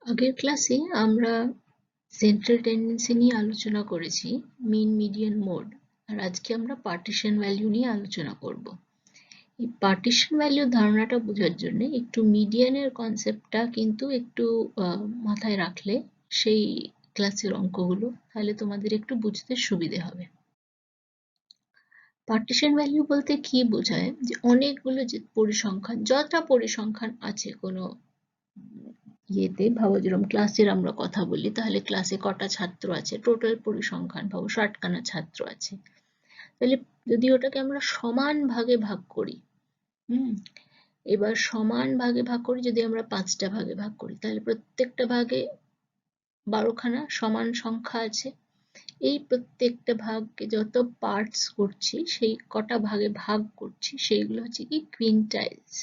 আগের ক্লাসে আমরা সেন্ট্রাল টেন্ডেন্সি নিয়ে আলোচনা করেছি, মিন, মিডিয়ান, মোড। আর আজকে আমরা পার্টিশন ভ্যালু নিয়ে আলোচনা করব। এই পার্টিশন ভ্যালু ধারণাটা বোঝার জন্য একটু মিডিয়ানের কনসেপ্টটা কিন্তু একটু মাথায় রাখলে সেই ক্লাসের অঙ্কগুলো তাহলে তোমাদের একটু বুঝতে সুবিধে হবে। পার্টিশন ভ্যালু বলতে কি বোঝায়? যে অনেকগুলো যে পরিসংখ্যান, যতটা পরিসংখ্যান আছে কোনো ইয়েতে, ভাবো যেরকম ক্লাসের আমরা কথা বলি, তাহলে ক্লাসে কটা ছাত্র আছে, টোটাল পরিসংখ্যান ভাবো 60খানা ছাত্র আছে। তাহলে যদি ওটাকে আমরা সমান ভাগে ভাগ করি, এবার সমান ভাগে ভাগ করি, যদি আমরা 5টা ভাগে ভাগ করি, তাহলে প্রত্যেকটা ভাগে 12খানা সমান সংখ্যা আছে। এই প্রত্যেকটা ভাগকে যত পার্টস করছি, সেই কটা ভাগে ভাগ করছি, সেইগুলো হচ্ছে কি কুইন্টাইলস।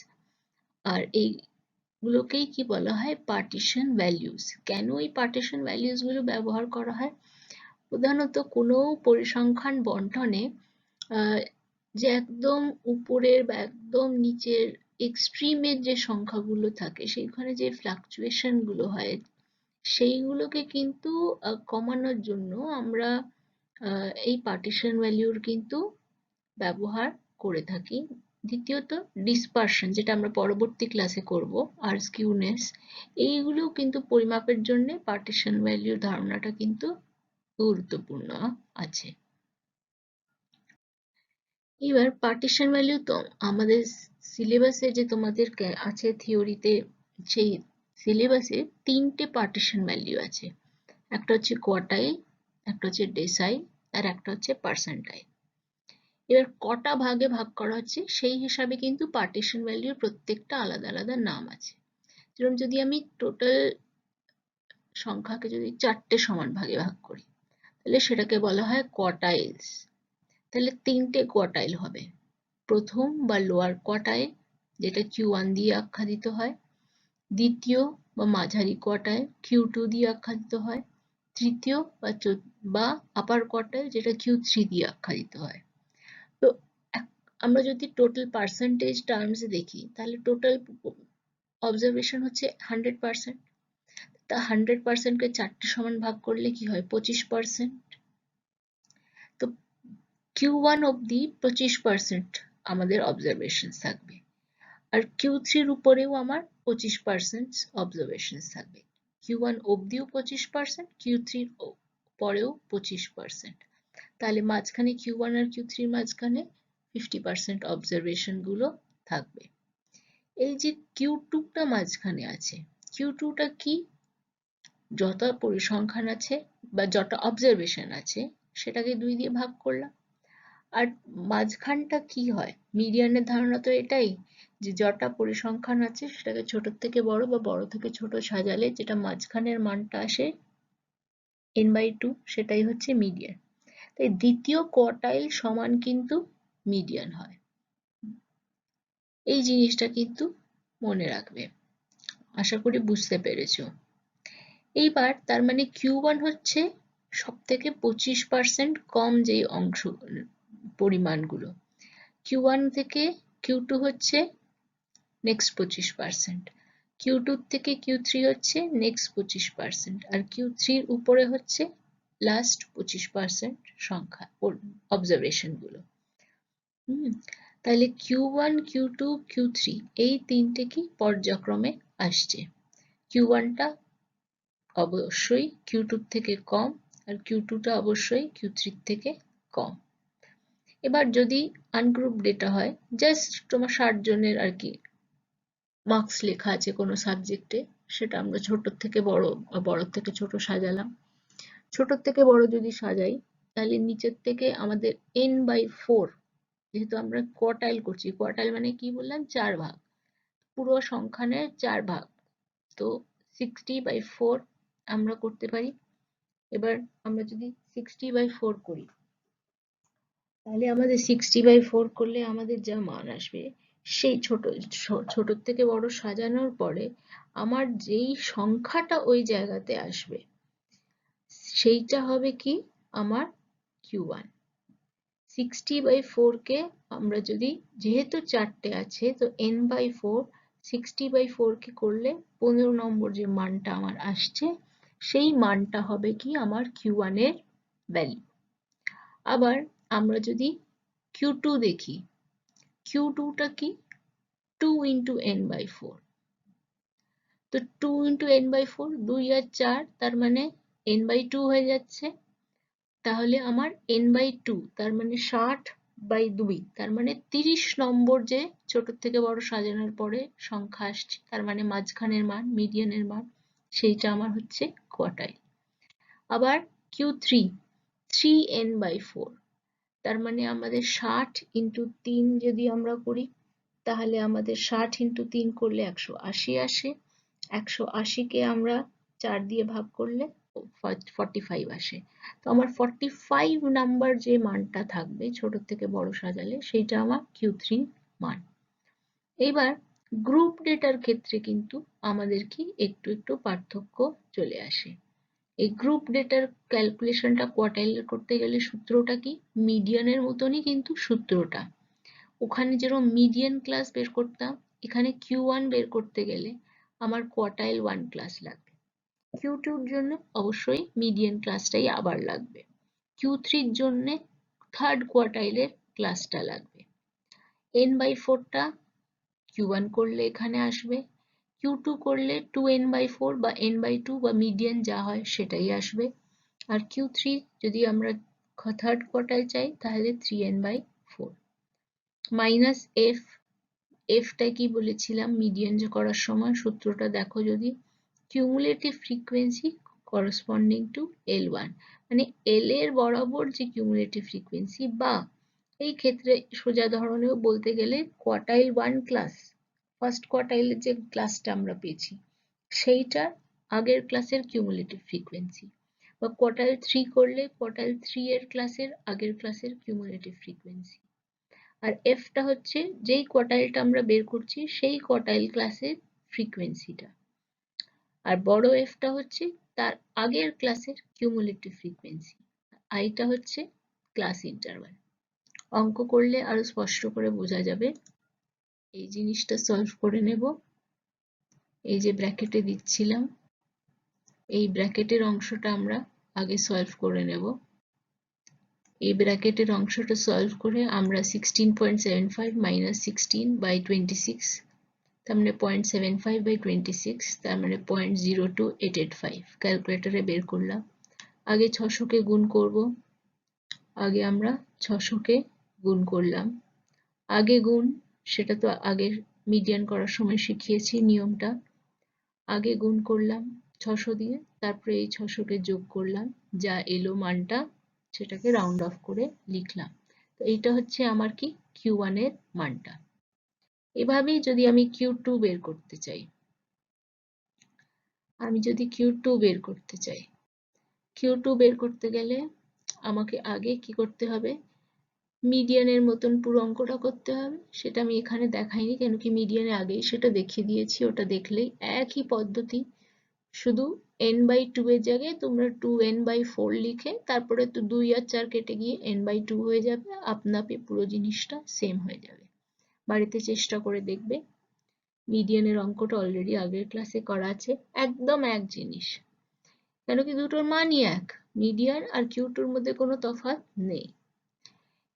আর এইগুলোকেই কি বলা হয়? Partition values. কেন এই পার্টিশন ভ্যালুস গুলো ব্যবহার করা হয়? প্রধানত কোনো পরিসংখ্যান বন্টনে যে একদম উপরের বা একদম নিচের এক্সট্রিমের যে সংখ্যাগুলো থাকে, সেইখানে যে ফ্লাকচুয়েশন গুলো হয়, সেইগুলোকে কিন্তু কমানোর জন্য আমরা এই পার্টিশন ভ্যালুর কিন্তু ব্যবহার করে থাকি। দ্বিতীয়ত ডিসপারশন, যেটা আমরা পরবর্তী ক্লাসে করব, আর স্কিউনেস, এইগুলো কিন্তু পরিমাপের জন্য পার্টিশন ভ্যালুর ধারণাটা কিন্তু গুরুত্বপূর্ণ আছে। এবার পার্টিশন ভ্যালু তো আমাদের সিলেবাসে যে তোমাদের আছে থিওরিতে, সেই সিলেবাসে 3টে পার্টিশন ভ্যালু আছে। একটা হচ্ছে কোয়ার্টাইল, একটা হচ্ছে ডেসাইল, আর একটা হচ্ছে পার্সেন্টাইল। এবার কটা ভাগে ভাগ করা হচ্ছে সেই হিসাবে কিন্তু পার্টিশন ভ্যালুর প্রত্যেকটা আলাদা আলাদা নাম আছে। যেরকম যদি আমি টোটাল সংখ্যাকে যদি 4টে সমান ভাগে ভাগ করি, তাহলে সেটাকে বলা হয় কোয়ার্টাইলস। তাহলে 3টে কোয়ার্টাইল হবে। প্রথম বা লোয়ার কোয়ার্টাইল, যেটা Q1 দিয়ে আখ্যায়িত হয়। দ্বিতীয় বা মাঝারি কোয়ার্টাইল Q2 দিয়ে আখ্যায়িত হয়। তৃতীয় বা আপার কোয়ার্টাইল, যেটা Q3 দিয়ে আখ্যায়িত হয়। তো আমরা যদি টোটাল পার্সেন্টেজ টার্মস দেখি, তাহলে টোটাল অবজারভেশন হচ্ছে 100%। তা 100%কে 4টে সমান ভাগ করলে কি হয়? 25%। তো Q1 অবধি 25% আমাদের অবজারভেশন থাকবে, আর Q3-র উপরেও আমার 25% অবজারভেশন থাকবে। Q1 অবধিও 25%, Q3-র পরেও 25%। তাহলে মাঝখানে Q1 আর Q3-র মাঝখানে 50% অবজারভেশন গুলো থাকবে। এই যে Q2টা মাঝখানে আছে, Q2টা কি? যত পরিসংখ্যান আছে বা যত অবজারভেশন আছে, সেটাকে 2 দিয়ে ভাগ করলাম। আর মাঝখানটা কি হয়? মিডিয়ানের ধারণা তো এটাই, যে যটা পরিসংখ্যান আছে সেটাকে ছোট থেকে বড় বা বড় থেকে ছোট সাজালে যেটা মাঝখানের মানটা আসে n/2, সেটাই হচ্ছে মিডিয়ান। তাই দ্বিতীয় কোয়ার্টাইল সমান কিন্তু মিডিয়ান হয়। এই জিনিসটা কিন্তু মনে রাখবে। আশা করি বুঝতে পেরেছো। এইবার তার মানে Q1 হচ্ছে সব থেকে 25% কম যে অংশ পরিমাণগুলো। Q1 থেকে Q2 হচ্ছে নেক্সট 25%, Q2 থেকে Q3 হচ্ছে নেক্সট 25%, আর Q3-র উপরে হচ্ছে লাস্ট 25% সংখ্যা অবজারভেশন গুলো। তাহলে Q1, Q2, Q3 এই তিনটে কি পর্যায়ক্রমে আসছে। Q1টা অবশ্যই Q2 থেকে কম, আর Q2টা অবশ্যই Q3 থেকে কম। এবার যদি আনগ্রুপ ডেটা হয়, জাস্ট তোমার 60 জনের আর কি মার্কস লেখা আছে কোনো সাবজেক্টে, সেটা আমরা ছোট থেকে বড় বা বড় থেকে ছোট সাজালাম। ছোট থেকে বড় যদি সাজাই, তাহলে নিচের থেকে আমাদের n/4, যেহেতু আমরা কোয়ার্টাইল করছি, কোয়ার্টাইল মানে কি বললাম? 4 ভাগ, পুরো সংখ্যানের 4 ভাগ, তো 60/4 আমরা করতে পারি। এবার আমরা যদি 60/4 করি, তাহলে আমাদের 60/4 করলে আমাদের যা মান আসবে, সেই ছোট থেকে বড় সাজানোর পরে আমার যেই সংখ্যাটা ওই জায়গাতে আসবে, সেইটা হবে কি? আমার Q1। 60/4 কে আমরা যদি, যেহেতু 4টে আছে, তো n/4 60/4 কে করলে 15 নম্বর যে মানটা আমার আসছে সেই মানটা হবে কি আমার Q1 এর ভ্যালু। আবার আমরা যদি Q2 দেখি, Q2 টা কি 2 into n/4, তো 2 into n/4 2 আর 4, তার মানে n/2 হয়ে যাচ্ছে। তাহলে আমার n/2 তার মানে 60/2, তার মানে 30 নম্বর যে ছোট থেকে বড় সাজানোর পরে সংখ্যা আসছে, তার মানে মাঝখানের মান, মিডিয়ানের মান, সেইটা আমার হচ্ছে কোয়ার্টাইল। আবার Q3 3n/4, তার মানে আমাদের 60 into 3 যদি আমরা করি তাহলে আমাদের 60 into 3 করলে 180 আসে। 180 কে আমরা 4 দিয়ে ভাগ করলে 45 আসে। তো আমার 45 নাম্বার যে মানটা থাকবে ছোট থেকে বড় সাজালে সেইটা আমার Q3 মান। এবার গ্রুপ ডেটার ক্ষেত্রে কিন্তু আমাদের কি একটু একটু পার্থক্য চলে আসে। এই গ্রুপ ডেটার ক্যালকুলেশনটা কোয়ার্টাইলের করতে গেলে সূত্রটা কি, মিডিয়ানের মতনই কিন্তু সূত্রটা। ওখানে যেরকম মিডিয়ান ক্লাস বের করতাম, এখানে Q1 বের করতে গেলে আমার কোয়ার্টাইল 1 ক্লাস লাগবে। Q2 এর জন্য অবশ্যই মিডিয়ান ক্লাসটাই আবার লাগবে। Q3 এর জন্য থার্ড কোয়ার্টাইলের ক্লাসটা লাগবে। n/4 টা Q1 করলে এখানে আসবে, Q2 করলে 2n/4 বা n/2 বা মিডিয়ান যা হয় সেটাই আসবে। আর Q3 যদি আমরা থার্ড কোয়ার্টাইল চাই তাহলে 3n/4 মাইনাস f। টা কি বলেছিলাম মিডিয়ান করার সময়, সূত্রটা দেখো যদি, cumulative frequency corresponding two L1, মানে L এর বরাবর যে কিউমুলেটিভ ফ্রিকোয়েন্সি, বা এই ক্ষেত্রে সোজা ধরনেও বলতে গেলে কোয়ার্টাইল 1 ক্লাস, ফার্স্ট কোয়ার্টাইলের যে ক্লাসটা আমরা পেয়েছি সেইটার আগের ক্লাসের কিউমুলেটিভ ফ্রিকোয়েন্সি, বা কোয়ার্টাইল 3 করলে কোয়ার্টাইল 3 এর ক্লাসের আগের ক্লাসের কিউমুলেটিভ ফ্রিকোয়েন্সি। আর f টা হচ্ছে যেই কোয়ার্টাইলটা আমরা বের করছি সেই কোয়ার্টাইল ক্লাসের ফ্রিকোয়েন্সিটা, আর বড় f টা হচ্ছে তার আগের ক্লাসের কিউমুলেটিভ ফ্রিকোয়েন্সি, i টা হচ্ছে ক্লাস ইন্টারভাল। অঙ্ক করলে আরো স্পষ্ট করে বোঝা যাবে। এই জিনিসটা সলভ করে নেব। এই যে ব্র্যাকেটে দিচ্ছিলাম, এই ব্র্যাকেটের অংশটা আমরা আগে সলভ করে নেব। এই ব্র্যাকেটের অংশটা সলভ করে আমরা 16.75 minus 16/26, তার মানে 0.75/26, তার মানে 0.02885 ক্যালকুলেটরে বের করলাম। আগে 600 কে গুণ করব, আগে আমরা 600 কে গুণ করলাম। আগে গুণ, সেটা তো আগের মিডিয়ান করার সময় শিখিয়েছি নিয়মটা। আগে গুণ করলাম 600 দিয়ে, তারপরে এই 600 কে যোগ করলাম, যা এলো মানটা সেটাকে রাউন্ড অফ করে লিখলাম। তো এইটা হচ্ছে আমার কি Q1 এর মানটা। এভাবেই যদি আমি Q2 বের করতে চাই, Q2 বের করতে গেলে আমাকে আগে কি করতে হবে, মিডিয়ানের মতন পুরো অঙ্কটা করতে হবে। সেটা আমি এখানে দেখাইনি, কেন কি মিডিয়ানে আগেই সেটা দেখিয়ে দিয়েছি, ওটা দেখলেই একই পদ্ধতি, শুধু n/2 এর জায়গায় তোমরা 2n/4 লিখে তারপরে তো 2 আর 4 কেটে গিয়ে n/2 হয়ে যাবে, আপনাপে পুরো জিনিসটা সেম হয়ে যাবে। বাড়িতে চেষ্টা করে দেখবে। মিডিয়ানের অঙ্কটা অলরেডি আগের ক্লাসে করা আছে, একদম এক জিনিস, কেন কি দুটোর মানই এক, মিডিয়ান আর Q2 এর মধ্যে কোনো তফাৎ নেই।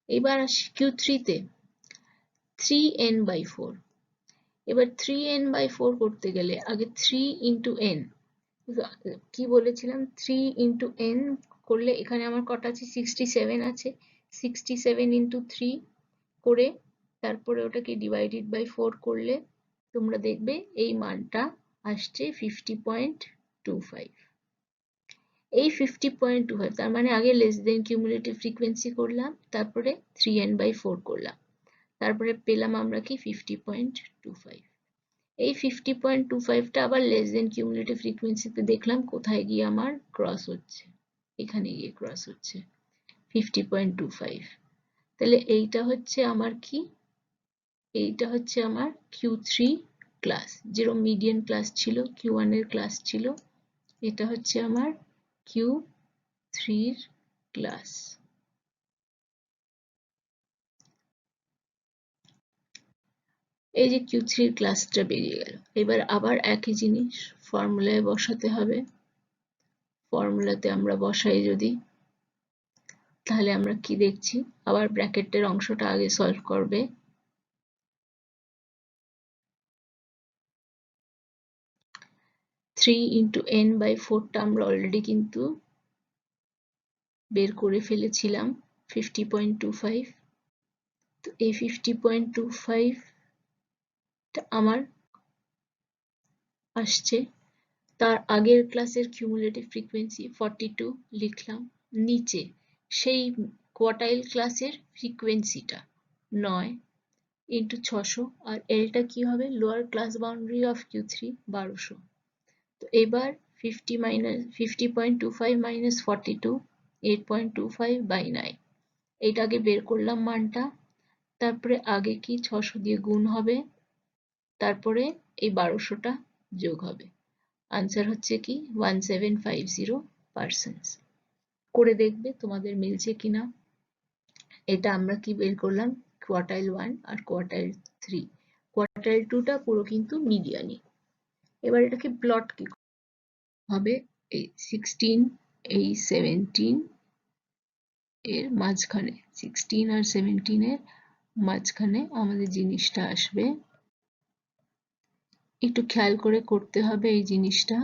এবার আসি Q3 তে 3n/4। এবার 3n/4 করতে গেলে আগে 3 into n, কি বলেছিলাম 3 into n করলে এখানে আমার কটা আছে 67 আছে, 67 into 3 করে তারপরে ওটাকে ডিভাইডেড বাই 4 করলে তোমরা দেখবে এই মানটা আসছে 50.25। এই 50.25 তার মানে আগে লেস দেন কিউমুলেটিভ ফ্রিকোয়েন্সি করলাম, তারপরে 3n/4 করলাম, তারপরে পেলাম আমরা কি 50.25। এই 50.25 টা আবার লেস দেন কিউমুলেটিভ ফ্রিকোয়েন্সিতে দেখলাম কোথায় গিয়ে আমার ক্রস হচ্ছে, এখানে গিয়ে ক্রস হচ্ছে 50.25। তাহলে এইটা হচ্ছে আমার কি, এইটা হচ্ছে আমার Q3 ক্লাস, যেরকম মিডিয়ান ক্লাস ছিল Q1 এর ক্লাস ছিল, এটা হচ্ছে আমার Q3 এর ক্লাস। এই যে Q3 এর ক্লাসটা বেরিয়ে গেল। এবার আবার একই জিনিস ফর্মুলায় বসাতে হবে। ফর্মুলাতে আমরা বসাই যদি, তাহলে আমরা কি দেখছি, আবার ব্র্যাকেটের অংশটা আগে সলভ করবে। থ্রি ইন্টু n বাই 4 টা আমরা অলরেডি কিন্তু বের করে ফেলেছিলাম 50.25। তো এই 50.25 টা আমার আসছে। তার আগের ক্লাসের কিউমুলেটিভ ফ্রিকোয়েন্সি 42 লিখলাম নিচে, সেই কোয়ার্টাইল ক্লাসের ফ্রিকোয়েন্সিটা 9 ইন্টু 600, আর এলটা কি হবে, lower class boundary of Q3 1200। তো এবার 50.25 মাইনাস 42 8.25 বাই 9, এইটাকে বের করলাম মানটা। তারপরে আগে কি 600 দিয়ে গুণ হবে, তারপরে এই 1200টা যোগ হবে। আনসার হচ্ছে কি 1750 করে দেখবে তোমাদের মিলছে কিনা। এটা আমরা কি বের করলাম, কোয়ার্টাইল 1 আর কোয়ার্টাইল 3, কোয়ার্টাইল 2 টা পুরো কিন্তু মিডিয়ানি। এবার এটাকে প্লট কি হবে, এই 16 এই 17 এর মাঝখানে, 16 আর 17 এর মাঝখানে আমাদের জিনিসটা আসবে। একটু খেয়াল করে করতে হবে এই জিনিসটা।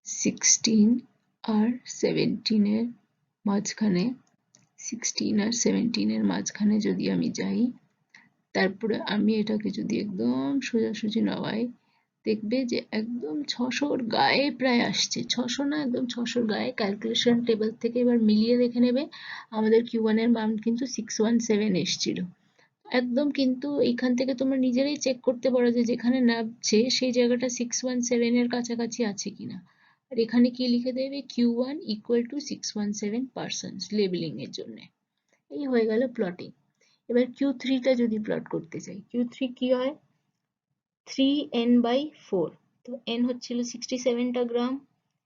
সিক্সটিন আর 17 এর মাঝখানে, 16 আর 17 এর মাঝখানে যদি আমি যাই, তারপরে আমি এটাকে যদি একদম সোজাসুজি নামাই, দেখবে যে একদম 600-র গায়ে প্রায় আসছে। 600 না, একদম 600-র গায়ে। ক্যালকুলেশন টেবিল থেকে এবার মিলিয়ে দেখে নেবে, আমাদের Q1 এর মান কিন্তু 617 এসছিল। একদম কিন্তু এইখান থেকে তোমরা নিজেরাই চেক করতে পারো যে যেখানে নামছে সেই জায়গাটা 617 এর কাছাকাছি আছে কিনা। আর এখানে কি লিখে দেবে, Q1 equal to 617% লেবেলিং এর জন্য। এই হয়ে গেল প্লটিং। এবার Q3 টা যদি প্লট করতে চাই, Q3 কি হয়, 3n by 4, তো n হচ্ছিল 67টা গ্রাম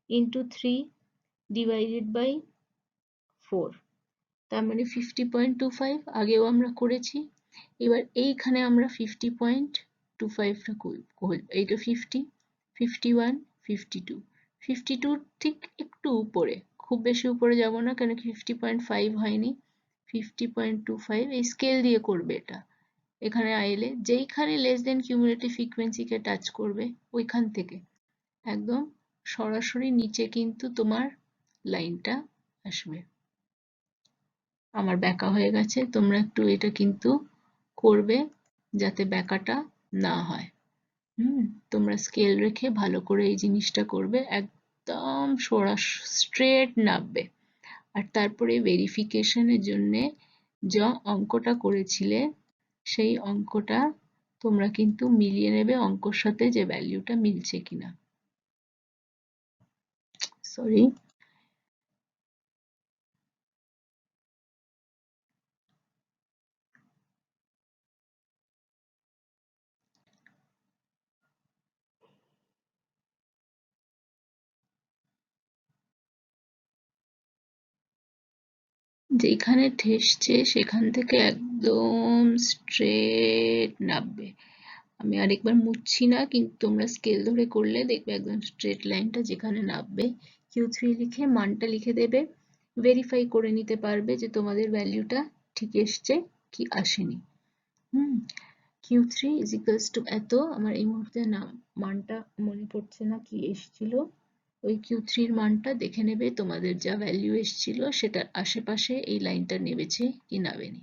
ইন্টু 3 ডিভাইডেড বাই 4, তার মানে 50.25 আগেও আমরা করেছি। এবার এইখানে আমরা 50.25টা করব, এইটা 50, 51, 52, 52 ঠিক একটু উপরে, খুব বেশি উপরে যাব না কেন কি 50.5 হয়নি। 50.25 এই স্কেল দিয়ে করবে এটা। এখানে আইলে যেইখানে লেস দেন কিউমুলেটিভ ফ্রিকোয়েন্সিকে টাচ করবে ওইখান থেকে একদম সরাসরি নিচে কিন্তু তোমার লাইনটা আসবে। আমার ব্যাকা হয়ে গেছে, তোমরা একটু এটা কিন্তু করবে যাতে ব্যাকাটা না হয়। তোমরা স্কেল রেখে ভালো করে এই জিনিসটা করবে, একদম স্ট্রেট নামবে। আর তারপরে ভেরিফিকেশনের জন্য যা অঙ্কটা করেছিলে সেই অঙ্কটা তোমরা কিন্তু মিলিয়ে নেবে অঙ্কর সাথে যে ভ্যালুটা মিলছে কিনা। সরি, যেখানে ঠেসছে সেখান থেকে একদম স্ট্রেট নামবে। আমি আরেকবার মুছছি না, কিন্তু তোমরা স্কেল ধরে করলে দেখবে একদম স্ট্রেট লাইনটা যেখানে নামবে। Q3 লিখে মানটা লিখে দেবে, ভেরিফাই করে নিতে পারবে যে তোমাদের ভ্যালুটা ঠিক এসছে কি আসেনি। Q3 is equals to এত, আমার এই মুহূর্তে মানটা মনে পড়ছে না কি এসছিল, ওই Q3 এর মানটা দেখে নেবে, তোমাদের যা ভ্যালু এসছিল সেটার আশেপাশে এই লাইনটা নেমেছে কি নামেনি।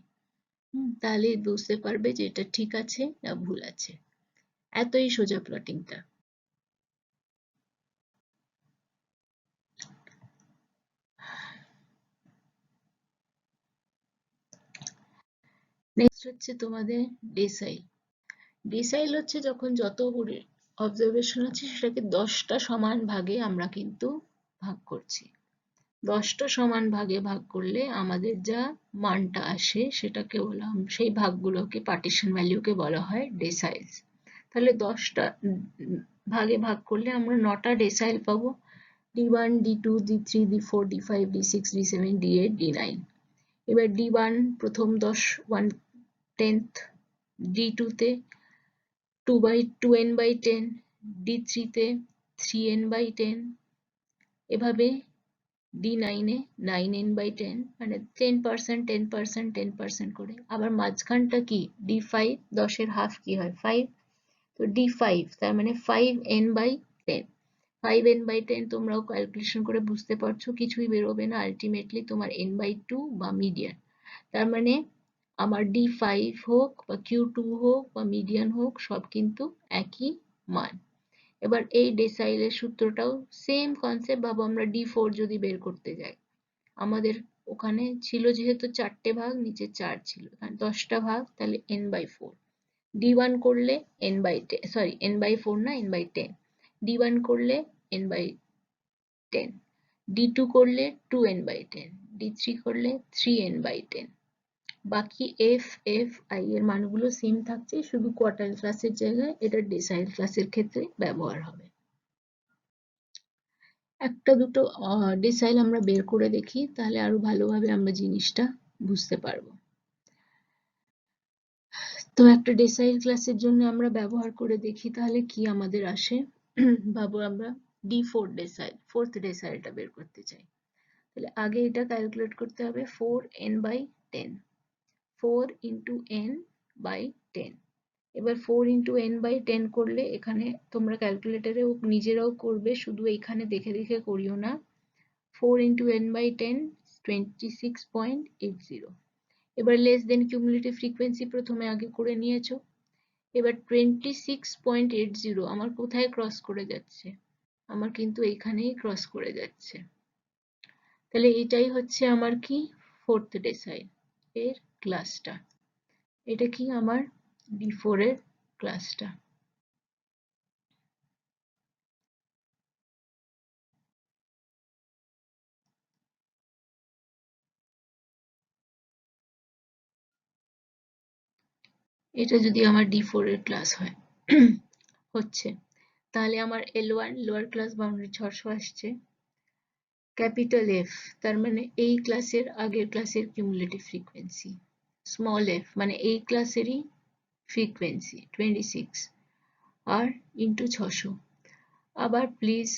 তাহলে বুঝতে পারবে যে এটা ঠিক আছে না ভুল আছে। এতই সোজা প্লটিংটা। নেক্সট হচ্ছে তোমাদের ডেসাইল। ডেসাইল হচ্ছে যখন যত অবজারভেশন আছে সেটাকে 10টা সমান ভাগে আমরা কিন্তু ভাগ করছি। 10টা সমান ভাগে ভাগ করলে আমাদের যা মানটা আসে সেটাকে বলা, সেই ভাগগুলোকে পার্টিশন ভ্যালুকে বলা হয় ডেসাইলস। তাহলে 10টা ভাগে ভাগ করলে আমরা 9টা ডেসাইল পাবো। D1, D2, D3, D4, D5, D6, D7, D8, D9। এবার D1 প্রথম 1/10, D2 তে 2n/10, D3 তে 3n/10, এভাবে D9 এ 9n/10, মানে 10%, 10%, 10% করে। আবার মাঝখানটা কি? D5, 10 এর হাফ কি হয়? 5, তো D5, তার মানে 5n/10। 5n/10 তোমরাও ক্যালকুলেশন করে বুঝতে পারছো, কিছুই বেরোবে না, আলটিমেটলি তোমার n/2 বা মিডিয়ান। তার মানে আমার D5 হোক বা Q2 হোক বা মিডিয়ান হোক, সব কিন্তু একই মান। এবার এই ডেসাইলের সূত্রটাও সেম কনসেপ্ট ভাবো, আমরা D4 যদি বের করতে যাই, আমাদের ওখানে ছিল যেহেতু 4টে ভাগ, নিচে 4 ছিল, 10টা ভাগ, তাহলে n/4। D1 করলে n/10, সরি n/4 না, n/10। D1 করলে n/10, D2 করলে 2n/10, D3 করলে 3n/10। বাকি F, F, I এর মানগুলো সেম থাকছে, শুধু কোয়ার্টাইল ক্লাসের জায়গায় এটা ডেসাইল ক্লাসের ক্ষেত্রে ব্যবহার হবে। একটা দুটো ডেসাইল আমরা বের করে দেখি, তাহলে আরো ভালোভাবে আমরা জিনিসটা বুঝতে পারবো। তো একটা ডেসাইল ক্লাসের জন্য আমরা ব্যবহার করে দেখি তাহলে কি আমাদের আসে। ভাবো আমরা D4 ডেসাইল, ফোর্থ ডেসাইলটা বের করতে চাই, তাহলে আগে এটা ক্যালকুলেট করতে হবে 4n/10, 4 into n/10। এবার 4 into n/10 করলে, এখানে তোমরা ক্যালকুলেটরে নিজেরাও করবে, শুধু এখানে দেখে দেখে করিও না। 4 into n/10, 26.80। এবার লেস দেন কিউমুলেটিভ ফ্রিকোয়েন্সি প্রথমে আগে করে নিয়েছো। এবার 26.80 আমার কোথায় ক্রস করে যাচ্ছে? আমার কিন্তু এইখানেই ক্রস করে যাচ্ছে। তাহলে এটাই হচ্ছে আমার কি? ফোর্থ ডেসাইল এর ক্লাসটা। এটা কি? আমার D4 এর ক্লাসটা। এটা যদি আমার D4 এর ক্লাস হয় হচ্ছে, তাহলে আমার L1 লোয়ার ক্লাস বাউন্ডারি 600 আসছে। ক্যাপিটাল F, তার মানে এই ক্লাসের আগের ক্লাসের কিউমুলেটিভ ফ্রিকোয়েন্সি। স্মল f মানে এই ক্লাসেরই ফ্রিকোয়েন্সি 26 আর ইন্টু 600। আবার প্লিজ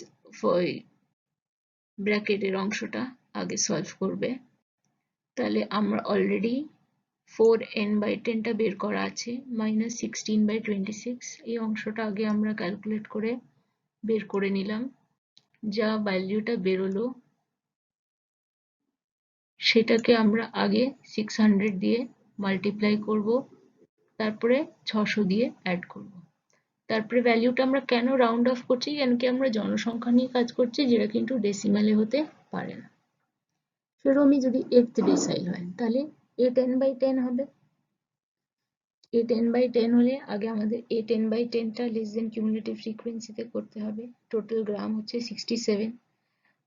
ব্র্যাকেটের অংশটা আগে সলভ করবে। তাহলে আমরা অলরেডি 4n/10 টা বের করা আছে, -16/26। এই অংশটা আগে আমরা ক্যালকুলেট করে বের করে নিলাম। যা ভ্যালুটা বেরোলো সেটাকে আমরা আগে 600 দিয়ে মাল্টিপ্লাই করব, তারপরে 600 দিয়ে অ্যাড করব। তারপরে ভ্যালুটা আমরা কেন রাউন্ড অফ করছি? কেন কি আমরা জনসংখ্যা নিয়ে কাজ করছি, যেটা কিন্তু ডেসিমালে হতে পারে না। সেরকমই যদি 8th ডেসাইল হয়, তাহলে 8n/10 হবে। 8n/10 হলে আগে আমাদের 8n/10 টা লেস দেন কিউমুলেটিভ ফ্রিকোয়েন্সিতে করতে হবে। টোটাল গ্রাম হচ্ছে 67,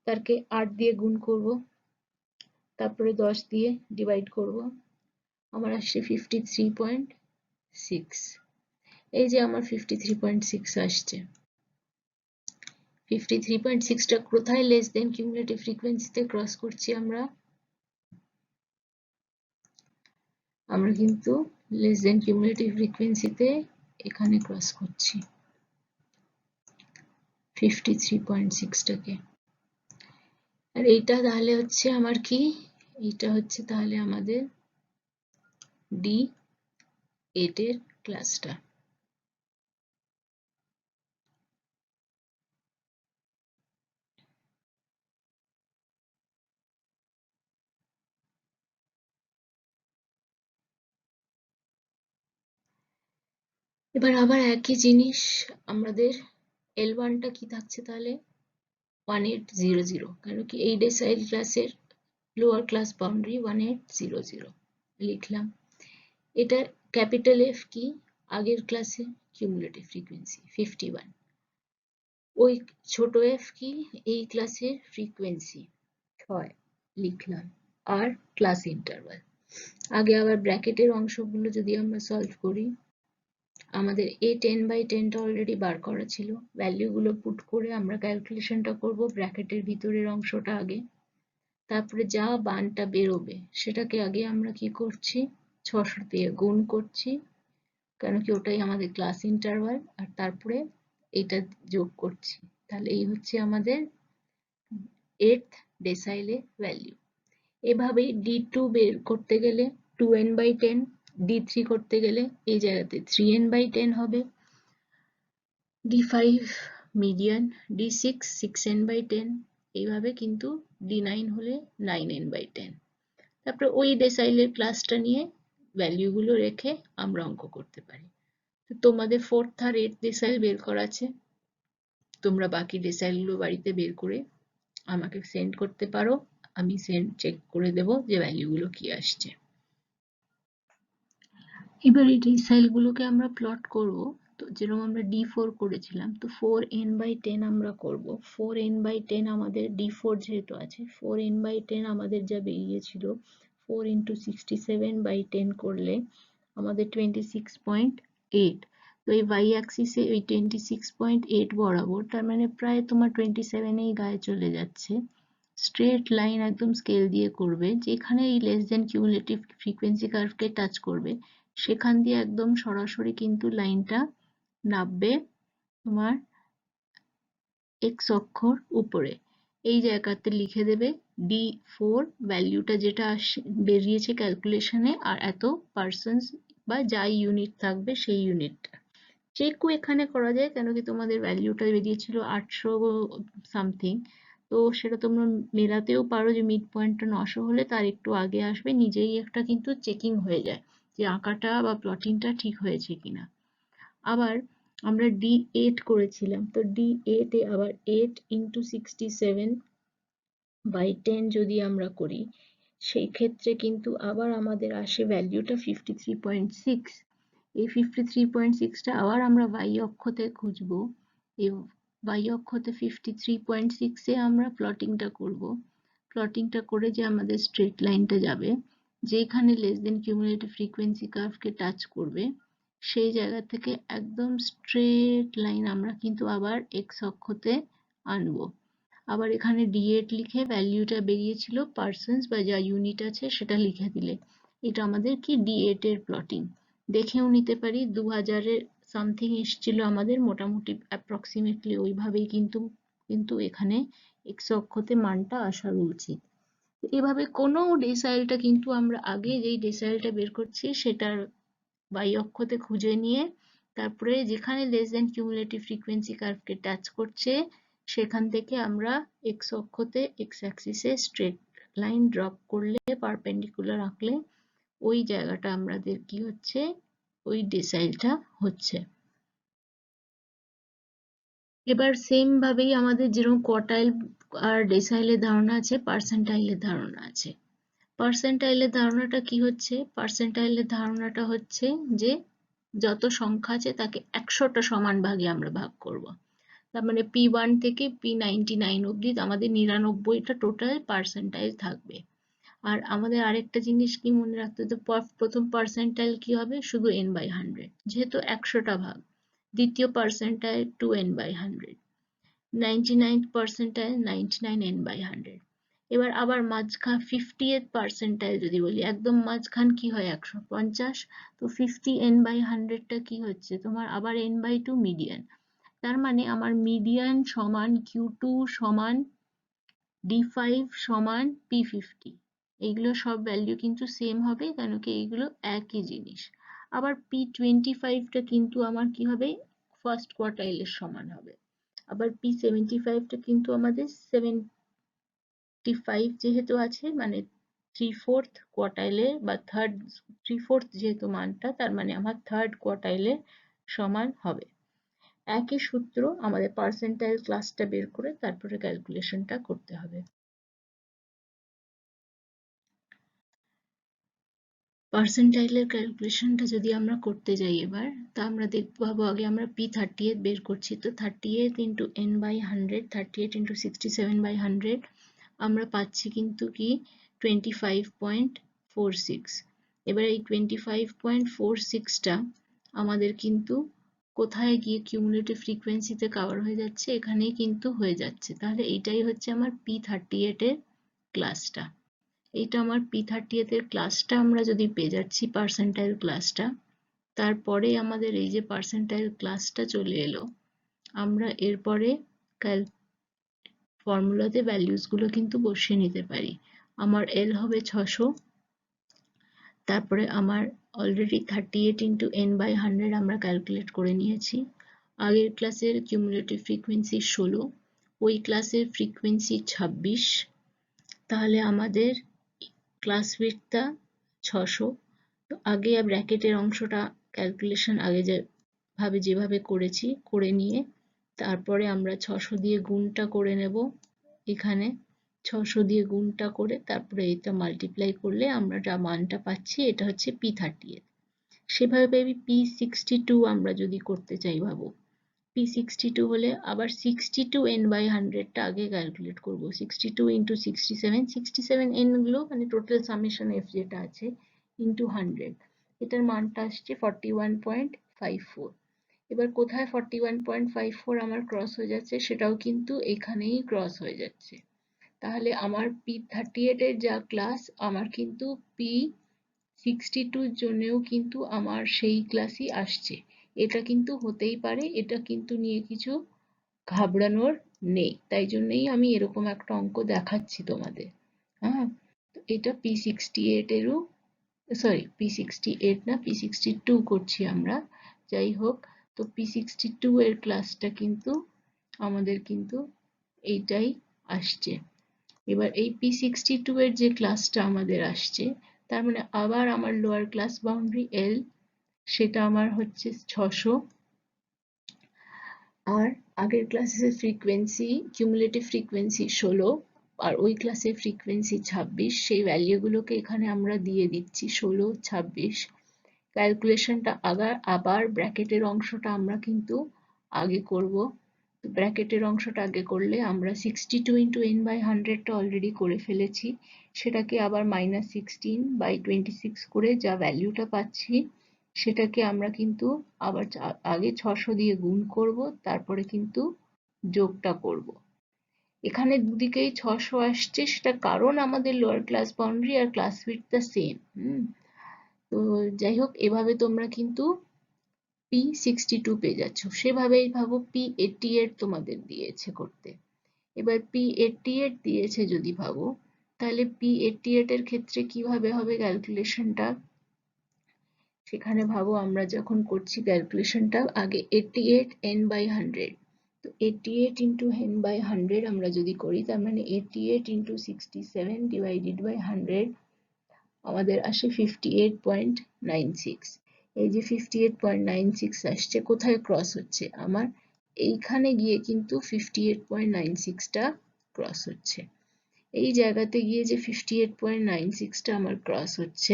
তারকে 8 দিয়ে গুণ করব, তারপরে 10 দিয়ে ডিভাইড করব, আমার আসছে 53.6। এই যে আমার 53.6 আসছে। 53.6 টা কোথায় লেস দেন কিউমুলেটিভ ফ্রিকোয়েন্সিতে ক্রস করছি? আমরা কিন্তু লেস দেন কিউমুলেটিভ ফ্রিকোয়েন্সিতে এখানে ক্রস করছি 53.6 টাকে। আর এইটা তাহলে হচ্ছে আমার কি? এইটা হচ্ছে তাহলে আমাদের D8 এর ক্লাসটা। এবার আবার একই জিনিস, আমাদের L1 টা কি থাকছে তাহলে? 1800, কেন কি এই ডেসাইল ক্লাসের লোয়ার ক্লাস বাউন্ডারি 1800 লিখলাম। এটা ক্যাপিটাল F কি? আগের ক্লাসে কিউমুলেটিভ ফ্রিকোয়েন্সি 51। ওই ছোট f কি? এই ক্লাসের ফ্রিকোয়েন্সি 6 লিখলাম। আর ক্লাস ইন্টারভাল। আগে আবার ব্র্যাকেটের অংশগুলো যদি আমরা সলভ করি, আমাদের a 10/10 টা অলরেডি বার করা ছিল, ভ্যালুগুলো পুট করে আমরা ক্যালকুলেশনটা করব ব্র্যাকেটের ভিতরের অংশটা আগে, তারপরে যা বানটা বেরোবে সেটাকে আগে আমরা কি করছি 600 দিয়ে গুণ করছি, কেন কি ওটাই আমাদের ক্লাস ইন্টারভাল, আর তারপরে এটা যোগ করছি, তাহলে এই হচ্ছে আমাদের 8th ডেসাইলে ভ্যালু। এভাবেই D2 বের করতে গেলে 2n/10, D3 করতে গেলে এই জায়গাতে 3n/10 হবে, D5 মিডিয়ান, D6 6n/10, এইভাবে কিন্তু D9 হলে 9n/10। তারপরে ওই ডেসাইলের ক্লাসটা নিয়ে ভ্যালুগুলো রেখে আমরা অঙ্ক করতে পারি। তো তোমাদের 4th আর 8th ডেসাইল বের করা আছে, তোমরা বাকি ডেসাইলগুলো বাড়িতে বের করে আমাকে সেন্ড করতে পারো, আমি চেক করে দেব যে ভ্যালুগুলো কি আসছে। এবার এই ডেসাইলগুলোকে আমরা প্লট করব, তো যেরকম আমরা D4 করেছিলাম, তো 4n/10 আমরা করব। 4n/10 আমাদের D4 যেহেতু আছে, 4n/10 আমাদের যা বেরিয়েছিল 4 × 67/10 করলে আমাদের 26.8। তো এই y অ্যাক্সিসে ওই 26.8 বরাবর, তার মানে প্রায় তোমার 27 এই গায়ে চলে যাচ্ছে। স্ট্রেট লাইন একদম স্কেল দিয়ে করবে, যেখানে এই লেস দেন কিউমুলেটিভ ফ্রিকোয়েন্সি কার্ভকে টাচ করবে সেখান দিয়ে একদম সরাসরি কিন্তু লাইনটা নামবে তোমার x অক্ষর উপরে। এই জায়গাতে লিখে দেবে D4 ভ্যালুটা যেটা বেরিয়েছে ক্যালকুলেশনে, আর এত পার্সেন্টস বা যা ইউনিট থাকবে সেই ইউনিটটা চেকও এখানে করা যায়, কেন কি তোমাদের ভ্যালুটা বেরিয়েছিল 800 সামথিং, তো সেটা তোমরা মেলাতেও পারো যে মিড পয়েন্টটা 900 হলে তার একটু আগে আসবে, নিজেই একটা কিন্তু চেকিং হয়ে যায় যে আঁকাটা বা প্লটিংটা ঠিক হয়েছে কিনা। আবার আমরা D8 করেছিলাম, তো D8 এ আবার 8 × 67/10 যদি আমরা করি, সেই ক্ষেত্রে কিন্তু আবার আমাদের আসে ভ্যালুটা 53.6। এই 53.6 টা আবার আমরা y অক্ষতে খুঁজবো, এই y অক্ষতে 53.6 এ আমরা প্লটিংটা করব। প্লটিংটা করে যে আমাদের স্ট্রেট লাইনটা যাবে, যেখানে লেস দেন কিউমুলেটিভ ফ্রিকোয়েন্সি কার্ভকে টাচ করবে, সেই জায়গা থেকে একদম স্ট্রেট লাইন আমরা কিন্তু আবার x অক্ষতে আনবো। আবার এখানে D8 লিখে ভ্যালুটা বেরিয়েছিল পার্সেন্টস বা যা ইউনিট আছে সেটা লিখে দিলে এটা আমাদের কি D8 এর প্লটিং। দেখেও নিতে পারি 2000 এর সামথিং এসেছিল আমাদের, মোটামুটি অ্যাপ্রক্সিমেটলি ওইভাবেই কিন্তু এখানে x অক্ষতে মানটা আসার উচিত। এভাবে কোনো ডেসাইলটা কিন্তু আমরা আগে যেই ডেসাইলটা বের করছি সেটার y অক্ষতে খুঁজে নিয়ে, তারপরে যেখানে লেস দেন কিউমুলেটিভ ফ্রিকোয়েন্সি কার্ভকে টাচ করছে সেখান থেকে আমরা x অক্ষতে x অ্যাক্সিসে স্ট্রেট লাইন ড্রপ করলে, পারপেন্ডিকুলার আঁকলে ওই জায়গাটা আমাদের কি হচ্ছে, ওই ডেসাইলটা হচ্ছে। এবার সেম ভাবেই আমাদের যেরকম কোয়ার্টাইল আর ডেসাইলের ধারণা আছে, পার্সেন্টাইলের ধারণা আছে। পার্সেন্টাইলের ধারণাটা কি হচ্ছে, পার্সেন্টাইলের ধারণাটা হচ্ছে যে যত সংখ্যা আছে তাকে 100টা সমান ভাগে আমরা ভাগ করব। তার মানে P1 থেকে P99 অবধি আমাদের 99টা টোটাল পার্সেন্টাইল থাকবে। আর আমাদের আরেকটা জিনিস কি মনে রাখতে হবে, প্রথম পার্সেন্টাইল কি হবে, শুধু n/100, যেহেতু 100টা ভাগ। দ্বিতীয় percentile 2n/100, 99th percentile 99n/100। এবার আবার মাঝখান 50th পার্সেন্টাইল যদি বলি, একদম মাঝখান কি হয় 150, তো 50n/100 টা কি হচ্ছে তোমার আবার n/2 মিডিয়ান। তার মানে আমার মিডিয়ান সমান Q2 সমান D5 সমান P50, এইগুলো সব ভ্যালু কিন্তু সেম হবে, কেন কি এইগুলো একই জিনিস। আবার P25 টা কিন্তু আমার কি হবে, ফার্স্ট কোয়ার্টাইলের সমান হবে। আবার P75 টা কিন্তু আমাদের 75 যেহেতু আছে, মানে 3/4 কোয়ার্টাইলে বা থার্ড 3/4 যেহেতু মানটা, তার মানে আমার থার্ড কোয়ার্টাইলের সমান হবে। একই সূত্র আমাদের পার্সেন্টাইল ক্লাসটা বের করে তারপরে ক্যালকুলেশনটা করতে হবে। পার্সেন্টাইলের ক্যালকুলেশনটা যদি আমরা করতে যাই এবার, তা আমরা দেখবো আগে আমরা P38 বের করছি, তো 38 × n/100, 38 × 67/100 আমরা পাচ্ছি কিন্তু কি 25.46। এবার এই 25.46টা আমাদের কিন্তু কোথায় গিয়ে কিউমুলেটিভ ফ্রিকোয়েন্সিতে কভার হয়ে যাচ্ছে, এখানেই কিন্তু হয়ে যাচ্ছে। তাহলে এইটাই হচ্ছে আমার P38 এর ক্লাসটা। এইটা আমার P38 এর ক্লাসটা আমরা যদি পেয়ে যাচ্ছি, পার্সেন্টাইল ক্লাসটা, তারপরে আমাদের এই যে পার্সেন্টাইল ক্লাসটা চলে এলো, আমরা এরপরে ফর্মুলাতে ভ্যালুস গুলো কিন্তু বসিয়ে নিতে পারি। আমার L হবে 600, তারপরে আমার অলরেডি 38 into n/100 আমরা ক্যালকুলেট করে নিয়েছি। আগের ক্লাসের কিউমুলেটিভ ফ্রিকোয়েন্সি 16, ওই ক্লাসের ফ্রিকোয়েন্সি 26, তাহলে আমাদের ক্লাস উইডথটা 600। তো আগে ব্র্যাকেটের অংশটা ক্যালকুলেশন আগে যেভাবে করেছি করে নিয়ে তারপরে আমরা 600 দিয়ে গুণটা করে নেব। এখানে 600 দিয়ে গুণটা করে তারপরে এটা মাল্টিপ্লাই করলে আমরা যা মানটা পাচ্ছি এটা হচ্ছে P38। সেভাবে P62 আমরা যদি করতে চাই, ভাবো P62 হলে আবার 62 n/100 টা আগে ক্যালকুলেট করব। 62 into 67, 67 n গুলো মানে টোটাল সামেশন f যেটা আছে ইন্টু 100, এটার মানটা আসছে 41.54। এবার কোথায় 41.54 আমার ক্রস হয়ে যাচ্ছে, সেটাও কিন্তু এখানেই ক্রস হয়ে যাচ্ছে। তাহলে আমার P38 এর যা ক্লাস, আমার কিন্তু P62 এর জন্যও কিন্তু আমার সেই ক্লাসই আসছে। এটা কিন্তু হতেই পারে, এটা কিন্তু নিয়ে কিছু ঘাবড়ানোর নেই, তাই জন্যই আমি এরকম একটা অঙ্ক দেখাচ্ছি তোমাদের। হ্যাঁ, তো এটা P68 এরও, সরি P68 না, P62 করছি আমরা। যাই হোক, তো P62 এর ক্লাসটা কিন্তু আমাদের কিন্তু এইটাই আসছে। এবার এই P62 এর যে ক্লাসটা আমাদের আসছে, তার মানে আবার আমার লোয়ার ক্লাস বাউন্ডারি L, সেটা আমার হচ্ছে 600, আর আগের ক্লাসের ফ্রিকোয়েন্সি কিউমুলেটিভ ফ্রিকোয়েন্সি 16, আর ওই ক্লাসের ফ্রিকোয়েন্সি 26, সেই ভ্যালুগুলোকে এখানে আমরা দিয়ে দিচ্ছি 16, 26। ক্যালকুলেশনটা আবার ব্র্যাকেটের অংশটা আমরা কিন্তু আগে করব। ব্র্যাকেটের অংশটা আগে করলে আমরা 62 into n/100 টা অলরেডি করে ফেলেছি, সেটাকে আবার -16/26 করে যা ভ্যালুটা পাচ্ছি সেটাকে আমরা কিন্তু আবার আগে 600 দিয়ে গুণ করব, তারপরে কিন্তু যোগটা করব। এখানে দুদিকেই 600 আসছে, সেটা কারণ আমাদের লোয়ার ক্লাস বাউন্ডারি আর ক্লাস উইডথটা সেম। তো যাই হোক, এভাবে তোমরা কিন্তু P62 পেয়ে যাচ্ছ। সেভাবেই ভাবো P88 তোমাদের দিয়েছে করতে। এবার P88 দিয়েছে যদি ভাবো, তাহলে P88 এর ক্ষেত্রে কিভাবে হবে ক্যালকুলেশনটা, সেখানে ভাবো আমরা যখন করছি ক্যালকুলেশনটা আগে 88 n/100, তো 88 into n/100 আমরা যদি করি, তার মানে 88 into 67 divided by 100 আমাদের আসে 58.96। এই যে 58.96 আসছে, কোথায় ক্রস হচ্ছে, আমার এইখানে গিয়ে কিন্তু 58.96 টা ক্রস হচ্ছে। এই জায়গাতে গিয়ে যে 58.96 টা আমার ক্রস হচ্ছে,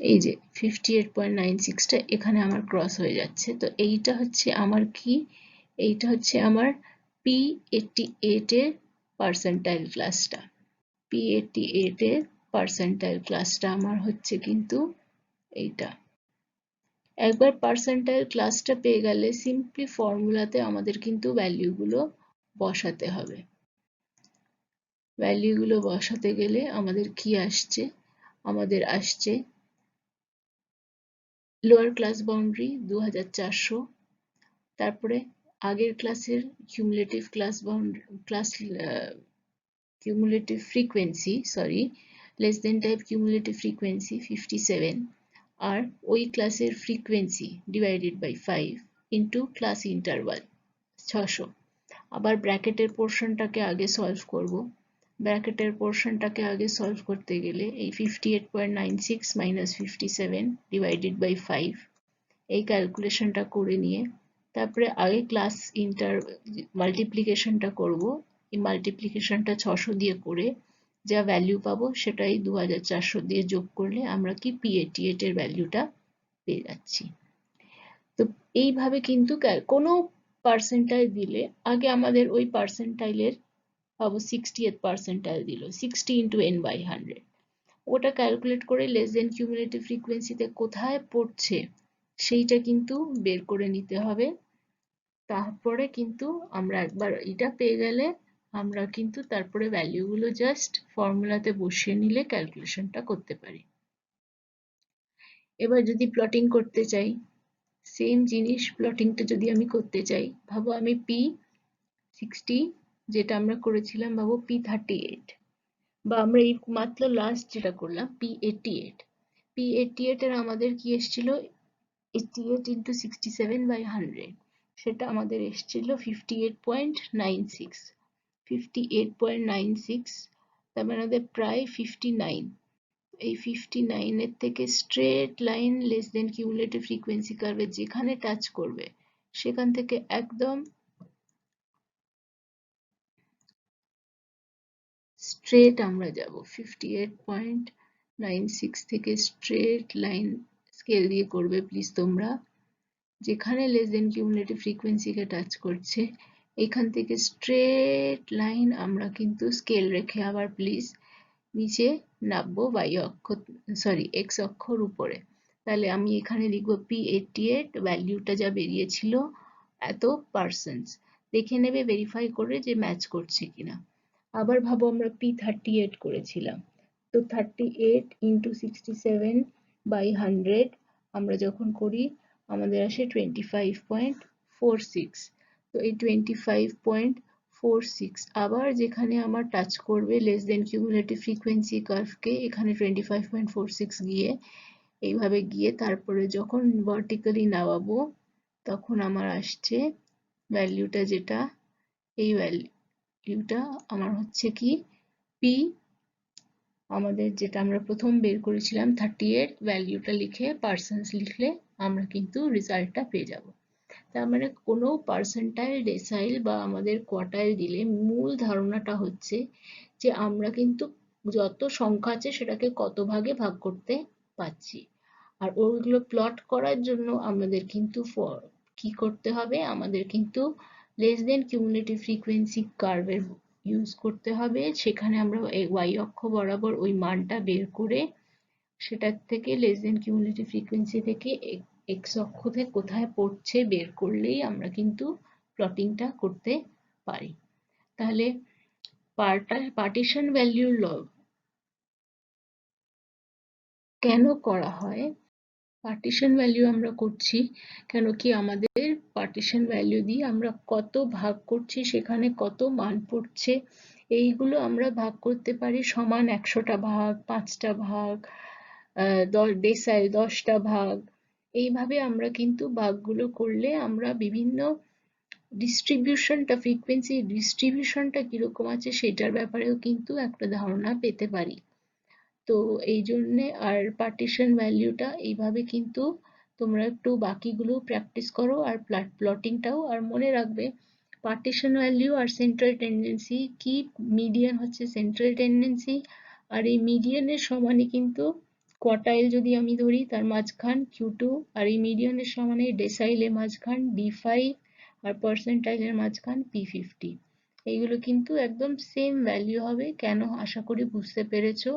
এই যে 58.96 টা এখানে আমার ক্রস হয়ে যাচ্ছে। তো এইটা হচ্ছে আমার কি, এইটা হচ্ছে আমার P88 এর পার্সেন্টাইল ক্লাসটা। P88 এর পার্সেন্টাইল ক্লাসটা আমার হচ্ছে কিন্তু এইটা। একবার পার্সেন্টাইল ক্লাসটা পেয়ে গেলে সিম্পলি ফর্মুলাতে আমাদের কিন্তু ভ্যালুগুলো বসাতে হবে। ভ্যালুগুলো বসাতে গেলে আমাদের কি আসছে, আমাদের আসছে লোয়ার ক্লাস বাউন্ডারি 2400, তারপরে আগের ক্লাসের cumulative cumulative frequency, sorry less than type cumulative frequency 57, আর ওই ক্লাসের frequency divided by 5 into class interval 600। আবার ব্র্যাকেটের পোর্শনটাকে আগে সলভ করব। ব্র্যাকেটের পোর্শনটাকে আগে সলভ করতে গেলে এই 58.96 মাইনাস 57 ডিভাইডেড বাই 5 এই ক্যালকুলেশনটা করে নিয়ে তারপরে আগে ক্লাস মাল্টিপ্লিকেশনটা করব। এই মাল্টিপ্লিকেশনটা 600 দিয়ে করে যা ভ্যালু পাবো সেটাই 2400 দিয়ে যোগ করলে আমরা কি P88 এর ভ্যালুটা পেয়ে যাচ্ছি। তো এইভাবে কিন্তু কোনো পার্সেন্টাইল দিলে আগে আমাদের ওই পার্সেন্টাইলের ভাবো 60th পার্সেন্টাইল দিল 60 into n/100, ওটা ক্যালকুলেট করে লেস দেন কিউমুলেটিভ ফ্রিকোয়েন্সিতে কোথায় পড়ছে সেইটা কিন্তু বের করে নিতে হবে। তারপরে কিন্তু আমরা একবার এটা পেয়ে গেলে আমরা কিন্তু তারপরে ভ্যালুগুলো জাস্ট ফর্মুলাতে বসিয়ে নিলে ক্যালকুলেশনটা করতে পারি। এবার যদি প্লটিং করতে চাই, সেম জিনিস প্লটিংটা যদি আমি করতে চাই, ভাবো আমি P60 যেটা আমরা করেছিলাম ভাবো P38, বা আমরা এই মাত্র লাস্ট যেটা করলাম P88, P88 এর আমাদের কি এসেছিল 88 into 67/100, সেটা আমাদের এসেছিল 58.96, 58.96, তার মানে আমাদের প্রায় 59। এই 59 এর থেকে straight line less than cumulative frequency কার্ভে যেখানে টাচ করবে সেখান থেকে একদম স্ট্রেট আমরা যাব 58.96 থেকে স্ট্রেট লাইন স্কেল দিয়ে করবে প্লিজ তোমরা, যেখানে লেস দেন কিউমুলেটিভ ফ্রিকোয়েন্সিকে টাচ করছে এখান থেকে স্ট্রেট লাইন আমরা কিন্তু স্কেল রেখে আবার প্লিজ নিচে নামবো এক্স অক্ষর উপরে। তাহলে আমি এখানে লিখবো P88, ভ্যালুটা যা বেরিয়েছিল এত পার্সেন্ট, দেখে নেবে ভেরিফাই করে যে ম্যাচ করছে কিনা। আবার ভাবো আমরা P38 করেছিলাম, তো 38 into 67/100 আমরা যখন করি আমাদের আসে 25.46, তো এই 25.46 আবার যেখানে আমার টাচ করবে লেস দেন কিউমুলেটিভ ফ্রিকোয়েন্সি কার্ভকে এখানে 25.46 গিয়ে এইভাবে গিয়ে তারপরে যখন ভার্টিক্যালি নামাবো তখন আমার আসছে ভ্যালুটা, যেটা এই ভ্যালুটা আমার হচ্ছে কি P, আমাদের যেটা আমরা প্রথম বের করেছিলাম 38, ভ্যালুটা লিখে পার্সেন্টস লিখলে আমরা কিন্তু রেজাল্টটা পেয়ে যাব। তার মানে কোনো পার্সেন্টাইল, ডেসাইল বা আমাদের কোয়ার্টাইল দিলে মূল ধারণাটা হচ্ছে যে আমরা কিন্তু যত সংখ্যা আছে সেটাকে কত ভাগে ভাগ করতে পারছি, আর ওগুলো প্লট করার জন্য আমাদের কিন্তু কি করতে হবে, আমাদের কিন্তু লেস দেন কিউমুলেটিভ ফ্রিকোয়েন্সি কার্ভের ইউজ করতে হবে। সেখানে আমরা ওয়াই অক্ষ বরাবর ওই মানটা বের করে সেটার থেকে লেস দেন কিউমুলেটিভ ফ্রিকোয়েন্সি থেকে এক্স অক্ষ থেকে কোথায় পড়ছে বের করলেই আমরা কিন্তু প্লটিংটা করতে পারি। তাহলে পার্টিশন ভ্যালুর ল কেন করা হয়, পার্টিশন ভ্যালু আমরা করছি কেন কি আমাদের পার্টিশন ভ্যালু দিয়ে আমরা কত ভাগ করছি সেখানে কত মান পড়ছে এইগুলো আমরা ভাগ করতে পারি সমান 100টা ভাগ, 5টা ভাগ, 10টা ভাগ, এইভাবে আমরা কিন্তু ভাগগুলো করলে আমরা বিভিন্ন ডিস্ট্রিবিউশনটা, ফ্রিকোয়েন্সি ডিস্ট্রিবিউশনটা কিরকম আছে সেটার ব্যাপারেও কিন্তু একটা ধারণা পেতে পারি। তো এই জন্যে আর পার্টিশন ভ্যালুটা এইভাবে কিন্তু তোমরা একটু বাকিগুলো প্র্যাকটিস করো আর প্লটিংটাও, আর মনে রাখবে পার্টিশন ভ্যালু আর সেন্ট্রাল টেন্ডেন্সি কি, মিডিয়ান হচ্ছে সেন্ট্রাল টেন্ডেন্সি, আর এই মিডিয়ানের সমানই কিন্তু কোয়ার্টাইল যদি আমি ধরি তার মাঝখান Q2, আর এই মিডিয়ানের সমানে ডেসাইলের মাঝখান D5, আর পার্সেন্টাইলের মাঝখান P50। এইগুলো কিন্তু একদম সেম ভ্যালু হবে, কেন আশা করি বুঝতে পেরেছো।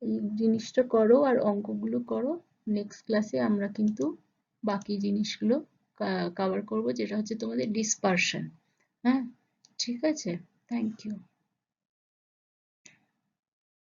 এই জিনিসটা করো আর অঙ্কগুলো করো, নেক্সট ক্লাসে আমরা কিন্তু বাকি জিনিসগুলো কভার করব, যেটা হচ্ছে তোমাদের ডিসপারশন। হ্যাঁ, ঠিক আছে, থ্যাংক ইউ।